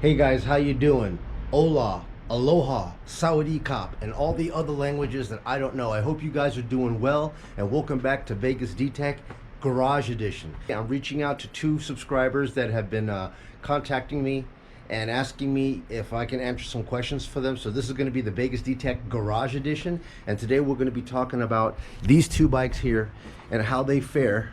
Hey guys, how you doing? Hola, aloha, Saudi cop, and all the other languages that I don't know. I hope you guys are doing well, and welcome back to Vegas D-Tech Garage Edition. I'm reaching out to two subscribers that have been contacting me and asking me if I can answer some questions for them. So this is going to be the Vegas D-Tech Garage Edition, and today we're going to be talking about these two bikes here and how they fare.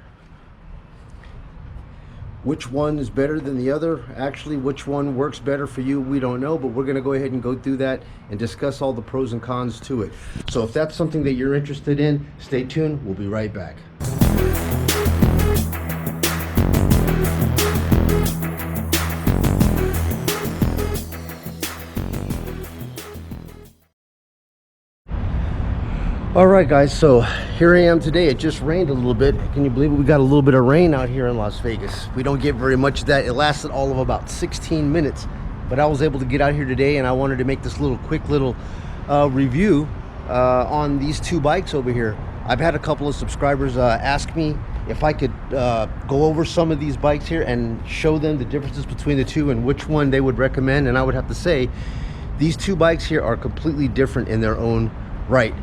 Which one is better than the other? Actually, which one works better for you, we don't know, but we're going to go ahead and go through that and discuss all the pros and cons to it. So if that's something that you're interested in, stay tuned. We'll be right back. All right, guys, so here I am today. It just rained a little bit. Can you believe it? We got a little bit of rain out here in Las Vegas. We don't get very much of that. It lasted all of about 16 minutes, but I was able to get out here today, and I wanted to make this quick little review on these two bikes over here. I've had a couple of subscribers ask me if I could go over some of these bikes here and show them the differences between the two and which one they would recommend. And I would have to say these two bikes here are completely different in their own right.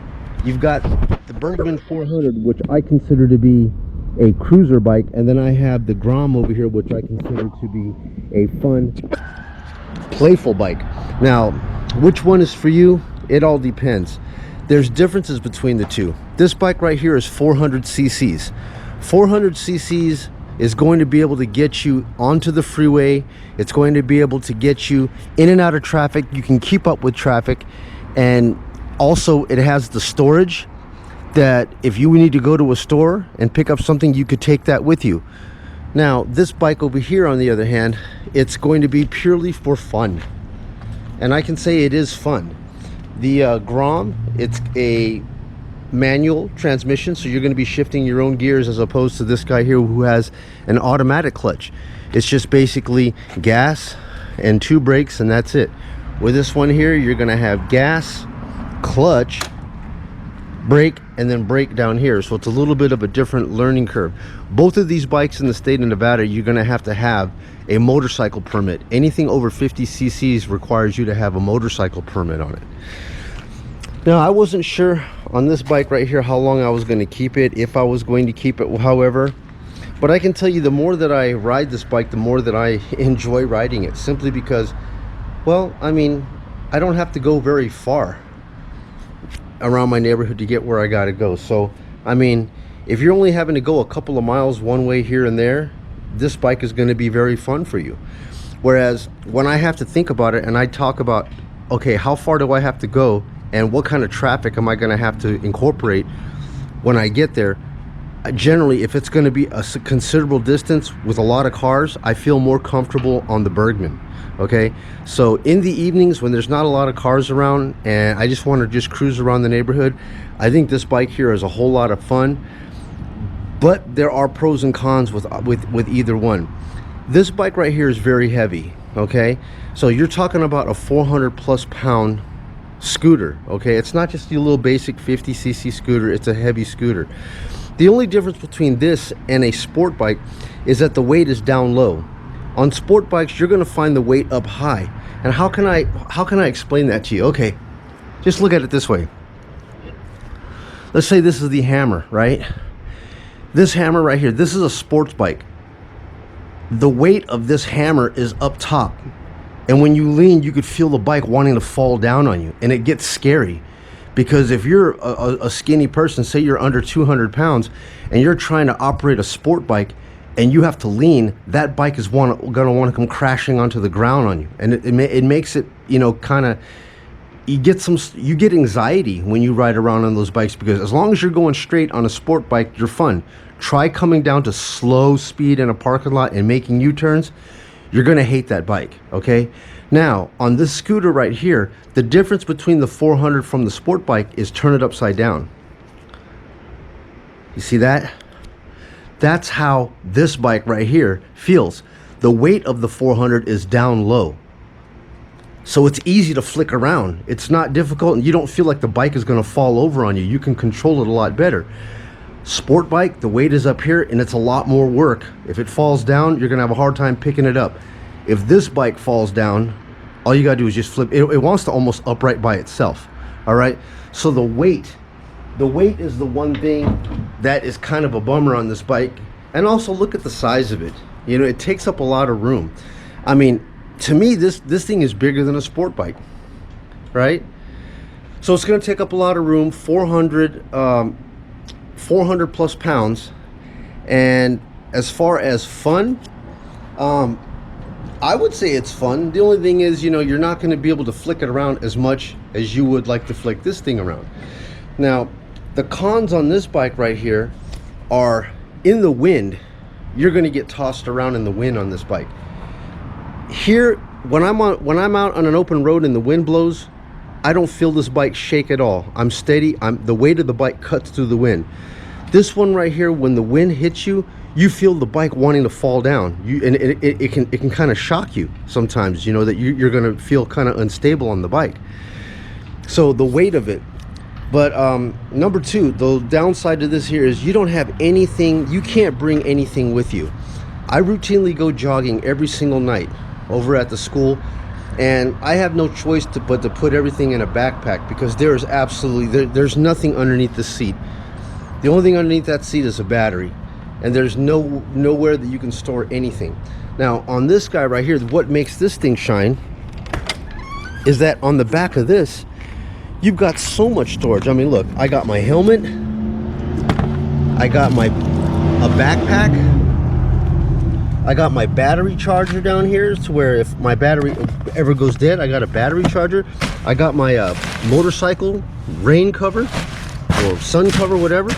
You've got the Burgman 400, which I consider to be a cruiser bike, and then I have the Grom over here, which I consider to be a fun, playful bike. Now, which one is for you? It all depends. There's differences between the two. This bike right here is 400 cc's. 400 cc's is going to be able to get you onto the freeway. It's going to be able to get you in and out of traffic. You can keep up with traffic, and also it has the storage that if you need to go to a store and pick up something, you could take that with you. Now this bike over here, on the other hand, it's going to be purely for fun, and I can say it is fun. The Grom, it's a manual transmission, so you're going to be shifting your own gears, as opposed to this guy here who has an automatic clutch. It's just basically gas and two brakes, and that's it. With this one here, you're going to have gas, clutch, brake, and then brake down here. So it's a little bit of a different learning curve. Both of these bikes in the state of Nevada, you're going to have a motorcycle permit. Anything over 50 cc's requires you to have a motorcycle permit on it. Now, I wasn't sure on this bike right here how long I was going to keep it, if I was going to keep it, however, but I can tell you the more that I ride this bike, the more that I enjoy riding it, simply because, well, I mean, I don't have to go very far around my neighborhood to get where I gotta go. So I mean, if you're only having to go a couple of miles one way here and there, this bike is going to be very fun for you. Whereas when I have to think about it and I talk about, okay, how far do I have to go and what kind of traffic am I going to have to incorporate when I get there, generally, if it's going to be a considerable distance with a lot of cars, I feel more comfortable on the Burgman. Okay, so in the evenings when there's not a lot of cars around and I just want to just cruise around the neighborhood, I think this bike here is a whole lot of fun. But there are pros and cons with either one. This bike right here is very heavy. Okay, so you're talking about a 400 plus pound scooter. Okay, it's not just your little basic 50 cc scooter, it's a heavy scooter. The only difference between this and a sport bike is that the weight is down low. On sport bikes, you're going to find the weight up high. And how can I explain that to you? Okay, just look at it this way. Let's say this is the Hammer, right? This Hammer right here, this is a sports bike. The weight of this Hammer is up top. And when you lean, you could feel the bike wanting to fall down on you. And it gets scary. Because if you're a skinny person, say you're under 200 pounds, and you're trying to operate a sport bike, and you have to lean, that bike is gonna want to come crashing onto the ground on you, and it makes it, you know, kind of, you get anxiety when you ride around on those bikes, because as long as you're going straight on a sport bike, you're fun. Try coming down to slow speed in a parking lot and making U-turns, you're gonna hate that bike. Okay, now on this scooter right here, the difference between the 400 from the sport bike is turn it upside down. You see that? That's how this bike right here feels. The weight of the 400 is down low, so it's easy to flick around. It's not difficult, and you don't feel like the bike is going to fall over on you. You can control it a lot better. Sport bike, the weight is up here, and it's a lot more work. If it falls down, you're going to have a hard time picking it up. If this bike falls down, all you gotta do is just flip it. It wants to almost upright by itself. All right, so the weight is the one thing that is kind of a bummer on this bike. And also look at the size of it. You know, it takes up a lot of room. I mean, to me, this thing is bigger than a sport bike, right? So it's going to take up a lot of room. 400 plus pounds. And as far as fun, I would say it's fun. The only thing is, you know, you're not going to be able to flick it around as much as you would like to flick this thing around. Now, the cons on this bike right here are, in the wind, you're going to get tossed around in the wind on this bike. Here, when I'm out on an open road and the wind blows, I don't feel this bike shake at all. I'm steady. The weight of the bike cuts through the wind. This one right here, when the wind hits you, you feel the bike wanting to fall down. And it can kind of shock you sometimes, you know, that you're going to feel kind of unstable on the bike. So the weight of it. But number two, the downside to this here is you don't have anything, you can't bring anything with you. I routinely go jogging every single night over at the school, and I have no choice but to put everything in a backpack, because there's there's nothing underneath the seat. The only thing underneath that seat is a battery, and there's nowhere that you can store anything. Now on this guy right here, what makes this thing shine is that on the back of this, you've got so much storage. I mean, look, I got my helmet, I got a backpack, I got my battery charger down here, to where if my battery ever goes dead, I got a battery charger. I got my motorcycle rain cover or sun cover, whatever.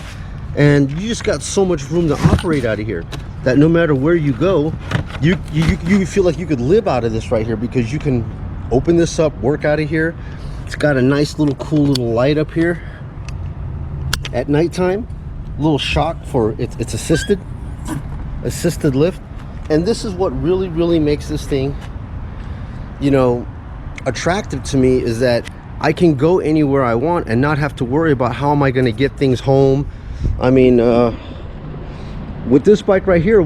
And you just got so much room to operate out of here that no matter where you go, you feel like you could live out of this right here, because you can open this up, work out of here. It's got a nice little cool little light up here at nighttime. A little shock for it's assisted lift. And this is what really makes this thing, you know, attractive to me, is that I can go anywhere I want and not have to worry about how am I going to get things home. I mean, with this bike right here,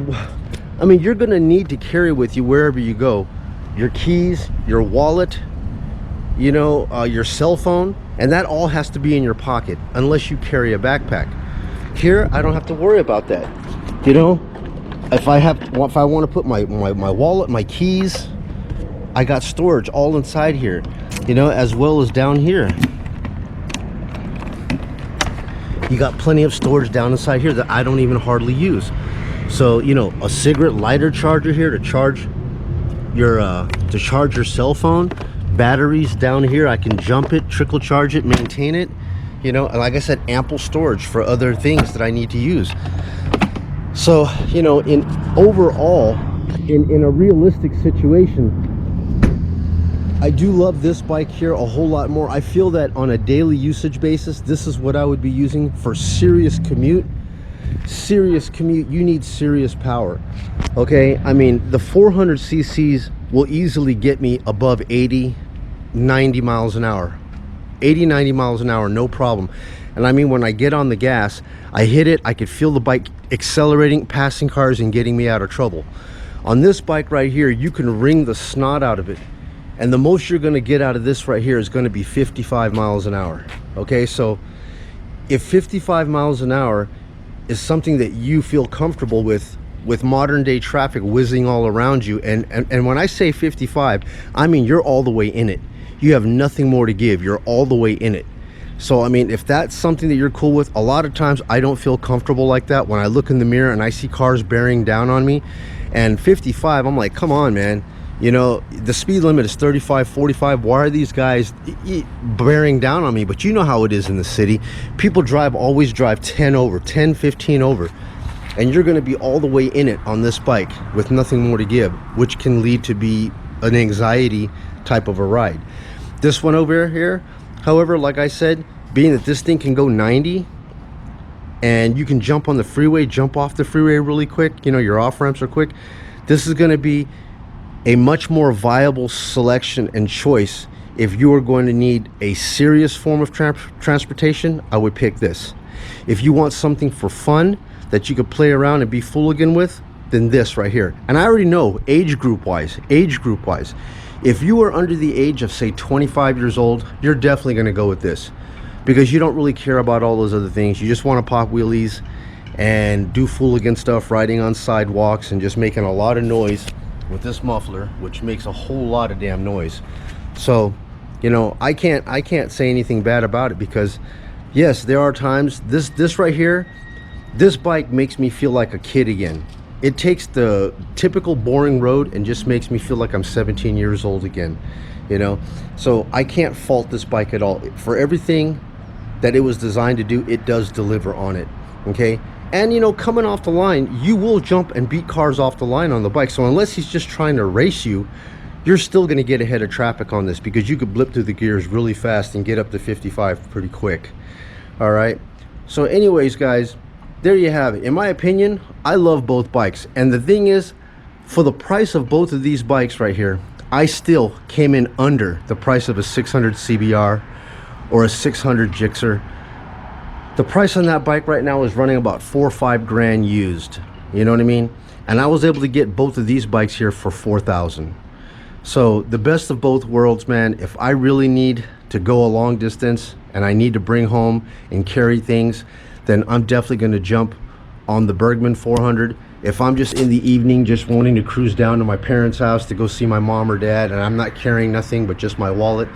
I mean, you're going to need to carry with you wherever you go your keys, your wallet, you know, your cell phone, and that all has to be in your pocket unless you carry a backpack. Here, I don't have to worry about that. You know, if I want to put my wallet, my keys, I got storage all inside here, you know, as well as down here. You got plenty of storage down inside here that I don't even hardly use. So, you know, a cigarette lighter charger here to charge your cell phone. Batteries down here, I can jump it, trickle charge it, maintain it, you know, and like I said, ample storage for other things that I need to use. So, you know, in overall, in a realistic situation, I do love this bike here a whole lot more. I feel that on a daily usage basis, this is what I would be using for serious commute. You need serious power. Okay, I mean, the 400 cc's will easily get me above 80-90 miles an hour. 80-90 miles an hour, no problem. And I mean, when I get on the gas, I hit it, I could feel the bike accelerating, passing cars, and getting me out of trouble. On this bike right here, you can wring the snot out of it, and the most you're going to get out of this right here is going to be 55 miles an hour. Okay, so if 55 miles an hour is something that you feel comfortable with modern day traffic whizzing all around you, and when I say 55, I mean you're all the way in it. You have nothing more to give. You're all the way in it. So I mean, if that's something that you're cool with, a lot of times I don't feel comfortable like that. When I look in the mirror and I see cars bearing down on me, and 55, I'm like, come on, man. You know, the speed limit is 35, 45. Why are these guys bearing down on me? But you know how it is in the city. People always drive 10 over, 10, 15 over. And you're going to be all the way in it on this bike with nothing more to give, which can lead to be an anxiety type of a ride. This one over here, however, like I said, being that this thing can go 90 and you can jump on the freeway, jump off the freeway really quick, you know, your off ramps are quick, this is going to be a much more viable selection and choice. If you are going to need a serious form of transportation, I would pick this. If you want something for fun that you could play around and be fooligan with, than this right here. And I already know age group wise, if you are under the age of say 25 years old, you're definitely going to go with this, because you don't really care about all those other things. You just want to pop wheelies and do fooligan stuff, riding on sidewalks and just making a lot of noise with this muffler, which makes a whole lot of damn noise. So, you know, I can't say anything bad about it, because yes, there are times this right here, this bike makes me feel like a kid again. It takes the typical boring road and just makes me feel like I'm 17 years old again, you know. So I can't fault this bike at all. For everything that it was designed to do, it does deliver on it, okay? And you know, coming off the line, you will jump and beat cars off the line on the bike. So unless he's just trying to race you, you're still going to get ahead of traffic on this, because you could blip through the gears really fast and get up to 55 pretty quick. All right, so anyways guys, there you have it. In my opinion, I love both bikes, and the thing is, for the price of both of these bikes right here, I still came in under the price of a 600 CBR or a 600 Gixxer. The price on that bike right now is running about 4 or 5 grand used, you know what I mean? And I was able to get both of these bikes here for 4,000. So the best of both worlds, man. If I really need to go a long distance and I need to bring home and carry things, then I'm definitely going to jump on the Burgman 400. If I'm just in the evening just wanting to cruise down to my parents' house to go see my mom or dad, and I'm not carrying nothing but just my wallet,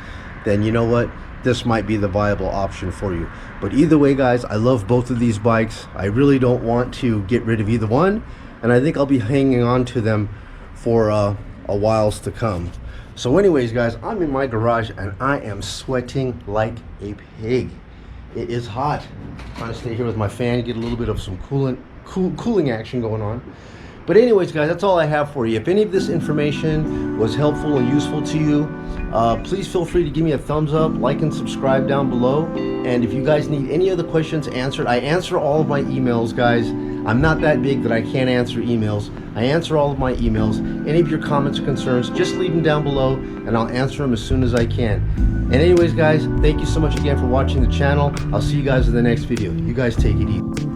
then you know what, this might be the viable option for you. But either way guys, I love both of these bikes. I really don't want to get rid of either one, and I think I'll be hanging on to them for a whiles to come. So anyways guys, I'm in my garage and I am sweating like a pig. It is hot. I'm trying to stay here with my fan, get a little bit of some cooling action going on. But anyways guys, that's all I have for you. If any of this information was helpful and useful to you, please feel free to give me a thumbs up, like and subscribe down below. And if you guys need any other questions answered, I answer all of my emails, guys. I'm not that big that I can't answer emails. I answer all of my emails. Any of your comments or concerns, just leave them down below and I'll answer them as soon as I can. And anyways guys, thank you so much again for watching the channel. I'll see you guys in the next video. You guys take it easy.